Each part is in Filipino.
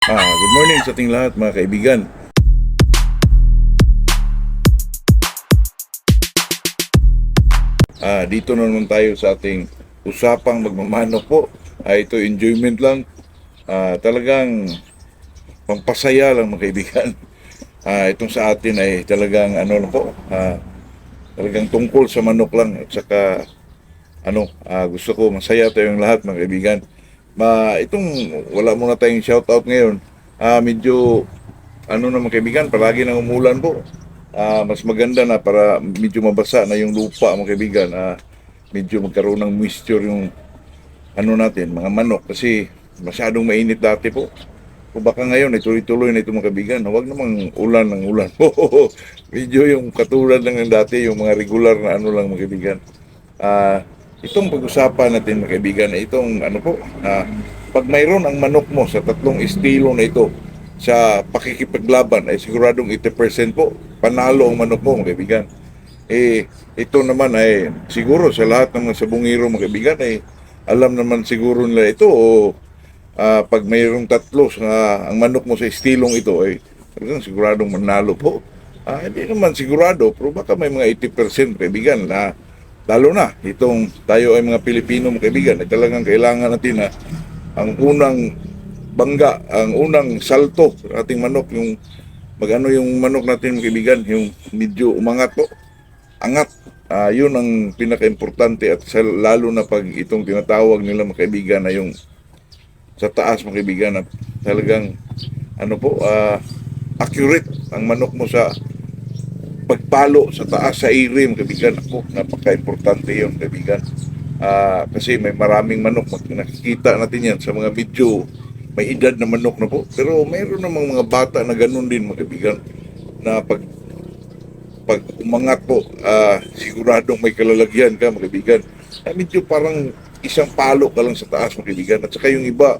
Good morning sa ating lahat mga kaibigan. Dito na naman tayo sa ating usapang magmamanok po. Ito enjoyment lang. Talagang pampasaya lang mga kaibigan. Itong sa atin ay talagang ano lang po. Talagang tungkol sa manok lang at saka gusto ko masaya tayong lahat mga kaibigan. Itong wala muna tayong shoutout ngayon. Medyo naman kaibigan, palagi nang umulan po. Mas maganda na para medyo mabasa na yung lupa mga kaibigan. Medyo magkaroon ng moisture yung natin, mga manok kasi masyadong mainit dati po. Kung baka ngayon ay tuloy-tuloy na ito mga kaibigan, huwag namang ulan ng ulan. Medyo yung katulad lang ng dati, yung mga regular na lang mga kaibigan. Itong pag-usapan natin mga kaibigan ay itong pag mayroon ang manok mo sa tatlong estilo na ito sa pakikipaglaban ay siguradong 80% po panalo ang manok mo mga kaibigan. Ito naman ay siguro sa lahat ng mga sabungero mga kaibigan ay alam naman siguro nila ito o pag mayroong tatlo ang manok mo sa estilong ito ay siguradong manalo po. Hindi naman sigurado pero baka may mga 80% kaibigan na lalo na itong tayo ay mga Pilipino mga kaibigan ay talagang kailangan natin na ang unang bangga, ang unang salto ng ating manok, yung yung manok natin mga kaibigan, yung medyo umangat po, angat. Yun ang pinaka-importante at lalo na pag itong tinatawag nila mga kaibigan na yung sa taas mga kaibigan na talagang accurate ang manok mo sa pagpalo sa taas sa iri mga kaibigan. Napaka-importante yun kaibigan. Kasi may maraming manok, nakikita natin yan sa mga video may edad na manok na po. Pero mayroon namang mga bata na ganun din mga kaibigan na pag umangat po, siguradong may kalalagyan ka mga kaibigan. Medyo parang isang palo ka lang sa taas mga kaibigan. At saka yung iba,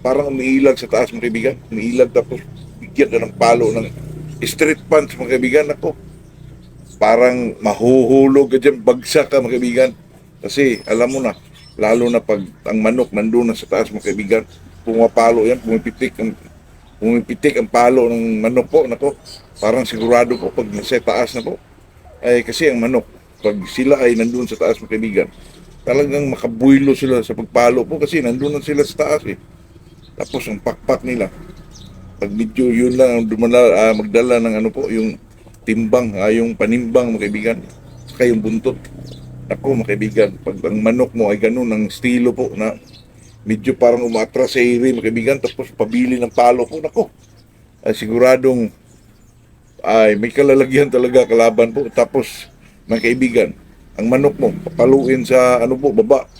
parang umiilag sa taas mga kaibigan. Umiilag tapos bigyan ka ng palo ng street punch mga kaibigan. Ako, parang mahuhulog ka dyan, bagsak ka mga kaibigan. Kasi alam mo na, lalo na pag ang manok nandun na sa taas mga kaibigan, pumapalo yan, pumipitik ang palo ng manok po. Nako, parang sigurado po pag nasa taas na po. Kasi ang manok, pag sila ay nandun sa taas mga kaibigan, talagang makabuylo sila sa pagpalo po kasi nandun na sila sa taas eh. Tapos ang pakpak nila, pag medyo yun lang magdala ng yung timbang, yung panimbang mga kaibigan, saka yung buntot. Ako mga kaibigan, pag ang manok mo ay ganun ang estilo po na medyo parang umatras sa iri mga kaibigan, tapos pabili ng palo po, nako, ay siguradong ay may kalalagyan talaga kalaban po. Tapos mga kaibigan, ang manok mo papaluin sa baba,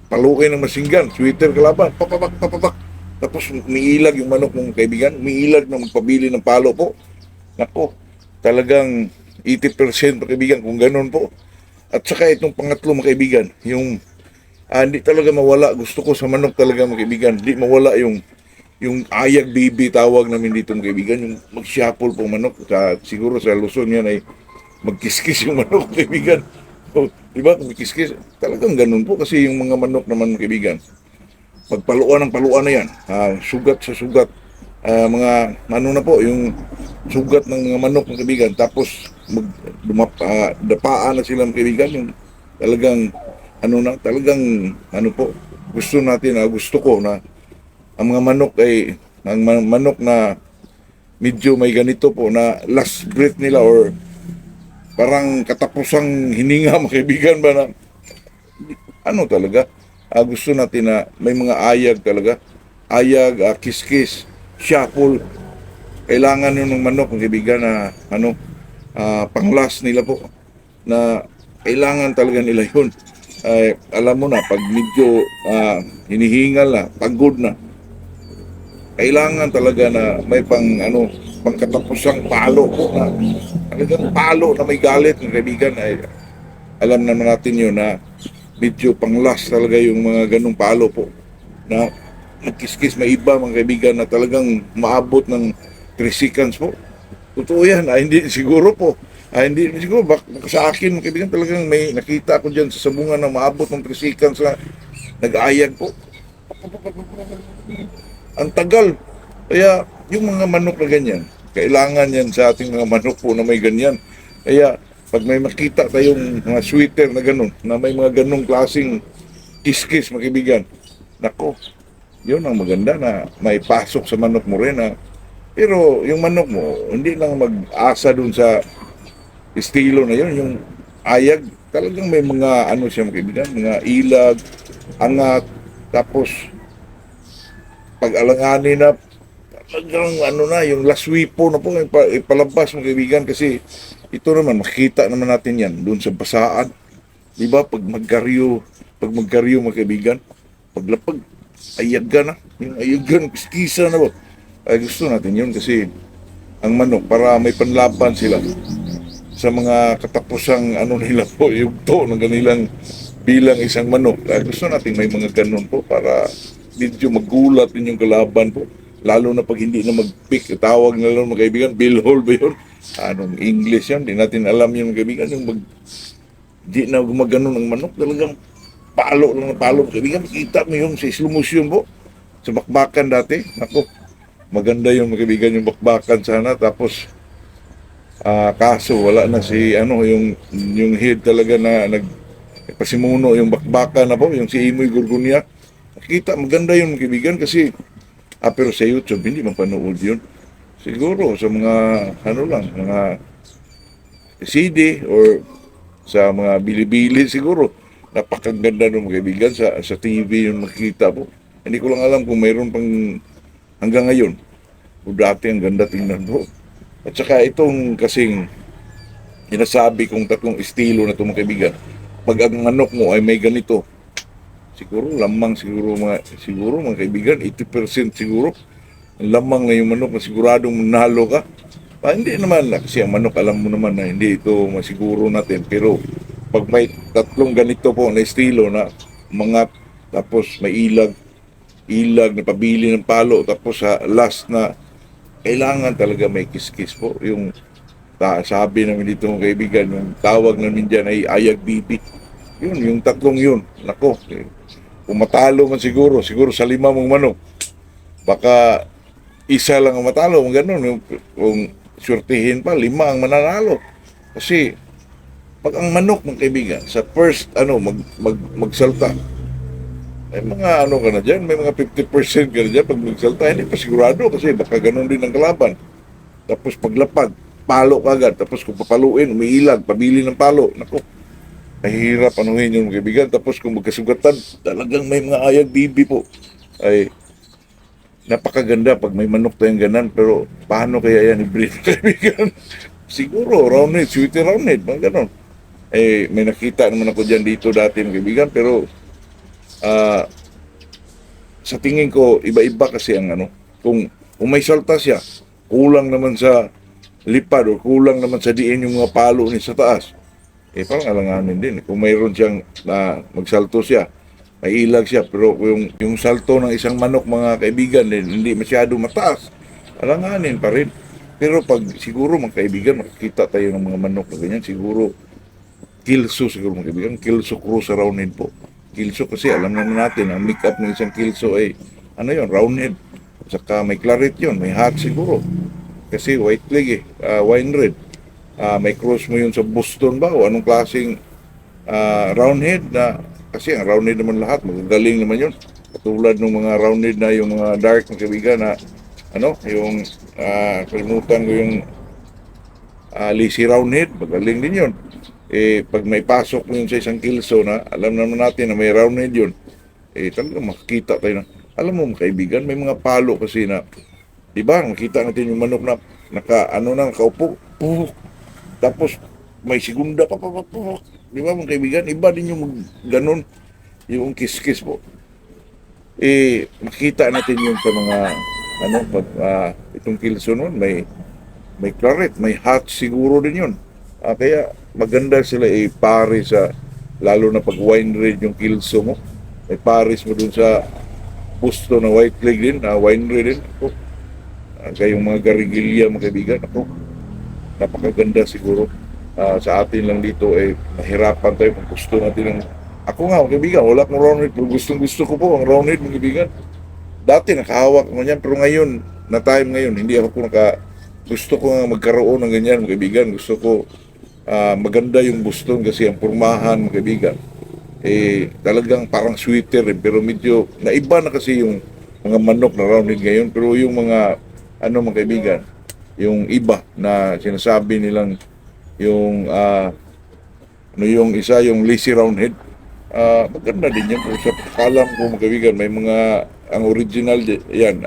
paluin ng masinggan, sweater kalaban, papabak, papabak. Tapos umiilag yung manok mong kaibigan, umiilag na magpabili ng palo po. Nako, talagang 80% mga kaibigan kung ganun po. At saka itong pangatlo mga kaibigan, yung hindi talaga mawala. Gusto ko sa manok talaga mga kaibigan, hindi mawala yung ayag baby tawag namin dito mga kaibigan, yung mag-shuffle po manok. Siguro sa Luzon yan ay magkiskis yung manok kaibigan. Diba? Magkiskis. Talagang ganun po kasi yung mga manok naman mga kaibigan. Pagpaluan ng paluan na yan, sugat sa sugat. Mga na po, yung sugat ng mga manok mga kaibigan. Tapos dapaan na sila mga kaibigan. Yung talagang po, gusto natin, gusto ko na ang mga manok ay manok na medyo may ganito po na last breath nila or parang katapusang hininga mga kaibigan ba na talaga gusto natin na may mga ayag talaga, ayag, kiskis, shuffle. Kailangan yun ng manok mga kaibigan na pang-last nila po na kailangan talaga nila yun. Alam mo na pag medyo hinihingal na, pagod na, kailangan talaga na may pangkatapusang palo po na talagang palo na may galit ng kaibigan. Ay alam naman natin yun na medyo pang-last talaga yung mga ganung palo po na nagkiskis. May iba mga kaibigan na talagang maabot ng 3 seconds po. Totoo yan, hindi siguro po. Hindi siguro, baka sa akin mga kaibigan talagang may nakita ko dyan sa sabungan na maabot ng 3 seconds na nag-aayag po. Ang tagal. Kaya yung mga manok na ganyan, kailangan yan sa ating mga manok po na may ganyan. Kaya pag may makita tayong mga sweater na ganun, na may mga ganung klaseng kiskis, mga kaibigan, nako, yun ang maganda na may pasok sa manok mo rin na pero yung manok mo, hindi lang mag-asa dun sa estilo na yun, yung ayag, talagang may mga ano siya mga kaibigan, mga ilag, angat, tapos pag alanganin na talagang ano na, yung laswipo na po, ipalabas mga kaibigan kasi ito naman, makikita naman natin yan dun sa basaan. Di ba? Pag magkaryo mga kaibigan, paglapag, ayag ka na. Yung ayag ka na, kiskisa na ba? Ay gusto natin yun kasi ang manok para may panlaban sila sa mga katapusang ano nila po, yung to ng kanilang bilang isang manok. Ay gusto natin may mga ganun po para medyo magulat din yung kalaban po. Lalo na pag hindi na mag-pick, tawag na lang mga kaibigan, bill hole ba yun? Anong English yan? Di natin alam yun mga kaibigan. Yung di na gumagano ng manok, talagang palo lang na palo. Kaibigan, kita mo yung sa slow motion po, sa bakbakan dati. Ako, maganda yung mga kaibigan yung bakbakan sana. Tapos, kaso wala na si, ano, yung head talaga na pasimuno yung bakbakan na po, yung si Imoy Gurgunya. Kita, maganda yung mga kaibigan kasi, pero sa YouTube, hindi mapanood yun. Siguro sa mga, ano lang, mga CD or sa mga bili-bili siguro. Napakaganda ng mga kaibigan sa TV yung makikita po. Hindi ko lang alam kung mayroon pang hanggang ngayon. O dati ang ganda tingnan po. At saka itong kasing sinasabi kong tatlong estilo na itong mga kaibigan. Pag ang manok mo ay may ganito, siguro lamang siguro mga kaibigan, 80% siguro. Ang lamang na yung manok na siguradong manalo ka. Hindi naman na kasi ang manok alam mo naman na hindi ito masiguro natin pero pag may tatlong ganito po na estilo na mga tapos may ilag na pabili ng palo tapos sa last na kailangan talaga may kiskis po yung sabi namin dito ng kaibigan yung tawag namin dyan ay ayag bibi yun yung tatlong yun nako kung matalo man siguro sa 5 mong manok baka isa lang ang matalo mga ganun yung surtihin pa, 5 ang mananalo. Kasi, pag ang manok ng kaibigan, sa first, magsalta, may mga ano ka na dyan, may mga 50% ka na dyan pag magsalta, hindi pa sigurado kasi baka ganun din ang kalaban. Tapos paglapag, palo ka agad. Tapos kung papaluin, umiilag, pabili ng palo. Naku, mahirap anuhin yung kaibigan. Tapos kung magkasugatan, talagang may mga ayag bibi po. Ay, napakaganda pag may manok tayong ganan pero paano kaya yan i-breed kaibigan? Siguro roundhead, sweetie roundhead, mga ganon. May nakita naman ako dyan dito dati mga kaibigan pero ah, sa tingin ko iba-iba kasi ang ano kung may salta siya kulang naman sa lipad o kulang naman sa diin yung mga palo ni sa taas parang alanganin din kung mayroon siyang magsalto siya may ilag siya pero yung salto ng isang manok mga kaibigan hindi masyado mataas alanganin pa rin pero pag siguro mga kaibigan makikita tayo ng mga manok na ganyan siguro kilso siguro mga kaibigan kilso cruise roundhead po kilso kasi alam naman natin ang make up ng isang kilso ay ano yon roundhead saka may claret yon may hat siguro kasi white leg wine red may cross mo yun sa Boston ba o anong klaseng roundhead na kasi ang roundhead naman lahat, magagaling naman yun. Katulad ng mga roundhead na yung mga dark na kaibigan na yung kalimutan ko yung lazy roundhead, magaling din yun. Pag may pasok mo yun sa isang kilso na, alam naman natin na may roundhead yun, talagang makikita tayo na, alam mo mga kaibigan, may mga palo kasi na, di ba, makita natin yung manok na, nakaupo, puk, tapos may segunda pa, di ba mga kaibigan, iba din yung ganun, yung kiss-kiss po. Makita natin yun sa mga, pag itong kilso nun, may claret, may hat siguro din yun. Kaya maganda sila pare sa, lalo na pag wine red yung kilso mo, may pares mo dun sa busto na white leg din, wine red din. Kaya yung mga garigilya mga kaibigan, napakaganda siguro. Sa atin lang dito mahirapan tayo kung gusto natin ng ako nga mga kaibigan wala akong roundhead pero gustong gusto ko po ang roundhead mga kaibigan dati nakahawak mo yan pero ngayon na time ngayon. Hindi ako po gusto ko nga magkaroon ng ganyan, mga kaibigan. Gusto ko maganda yung Boston kasi ang pormahan, mga kaibigan. Talagang parang sweater pero medyo naiba na kasi yung mga manok na rounded ngayon. Pero yung mga, mga kaibigan, yung iba na sinasabi nilang yung, yung isa, yung lazy roundhead, maganda din yan. Kung sa pakalam ko, mga kaibigan, may mga, ang original, yan,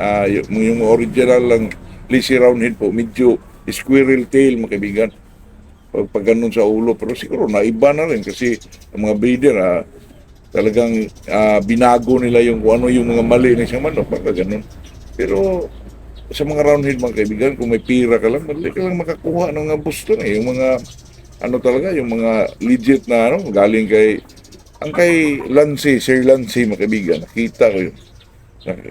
yung original lang lazy roundhead po, medyo squirrel tail, mga kaibigan. Pag ganun sa ulo, pero siguro naiba na rin kasi ang mga breeder, talagang binago nila yung kung ano yung mga mali na isang manok, baka ganun. Pero sa mga roundhead, mga kaibigan, kung may pira ka lang, madali ka lang makakuha ng mga Boston yung mga talaga, yung mga legit na galing kay Lancy, Sir Lancy, mga kaibigan, nakita ko yun.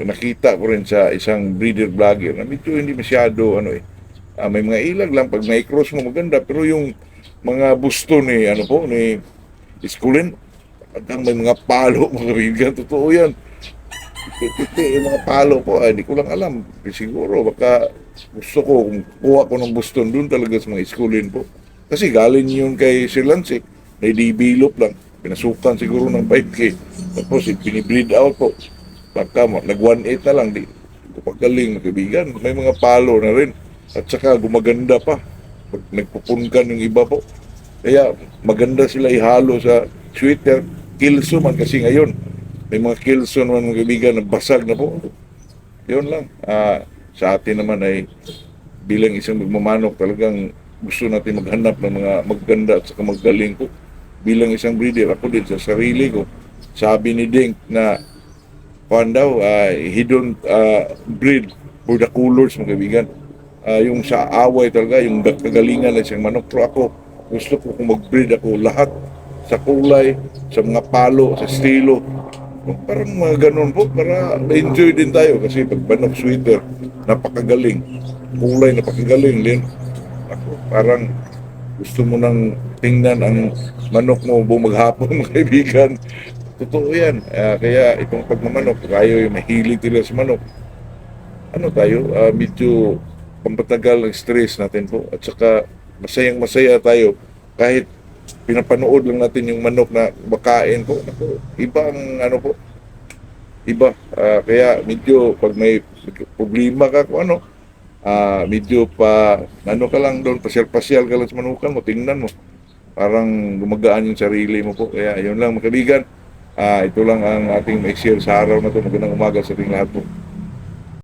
Nakita ko rin sa isang breeder vlogger na medyo hindi masyado may mga ilag lang pag na-cross mo maganda, pero yung mga Boston ni Iskulin, hanggang may mga palo, mga kaibigan, totoo yan. Yung mga palo po, hindi ko lang alam. Siguro, baka gusto ko, kung kuha ko ng Boston, doon talaga sa mga Iskulin po. Kasi galing yun kay Sir Lance, na-develop lang. Pinasukan siguro ng 5K. Tapos, pinibreed out po. Baka nag 1.8 na lang, di ko pagaling, mga kaibigan. May mga palo na rin. At saka, gumaganda pa. Nagpupunkan yung iba po. Kaya, maganda sila ihalo sa sweater. Kilso man kasi ngayon. May mga kilso naman, mga kaibigan, na basag na po. Yun lang. Sa atin naman ay bilang isang magmamanok, talagang gusto natin maghanap ng mga maganda at saka magaling po. Bilang isang breeder, ako din sa sarili ko, sabi ni Dink na daw, he don't breed for the colors, mga kaibigan. Yung sa away talaga, yung kagalingan ng isang manok. Pero ako, gusto ko kung mag-breed ako lahat sa kulay, sa mga palo, sa estilo. Parang mga ganun po, para enjoy din tayo kasi pag manok sweater, napakagaling. Kulay, napakagaling din. Ako, parang gusto mo nang tingnan ang manok mo buong maghapon, mga kaibigan. Totoo yan. Kaya itong pagmamanok, tayo yung mahilig nila sa manok. Medyo pampatagal ng stress natin po. At saka masayang masaya tayo kahit pinapanood lang natin yung manok na bakain po. Ako, iba ang po, iba. Kaya medyo pag may problema ka kung medyo ka lang doon, pasyal-pasyal ka lang sa manukan mo, tingnan mo. Parang gumagaan yung sarili mo po. Kaya yun lang, mga kaibigan. Ito lang ang ating ma-share sa araw na ito. Magandang umaga sa ating lahat po.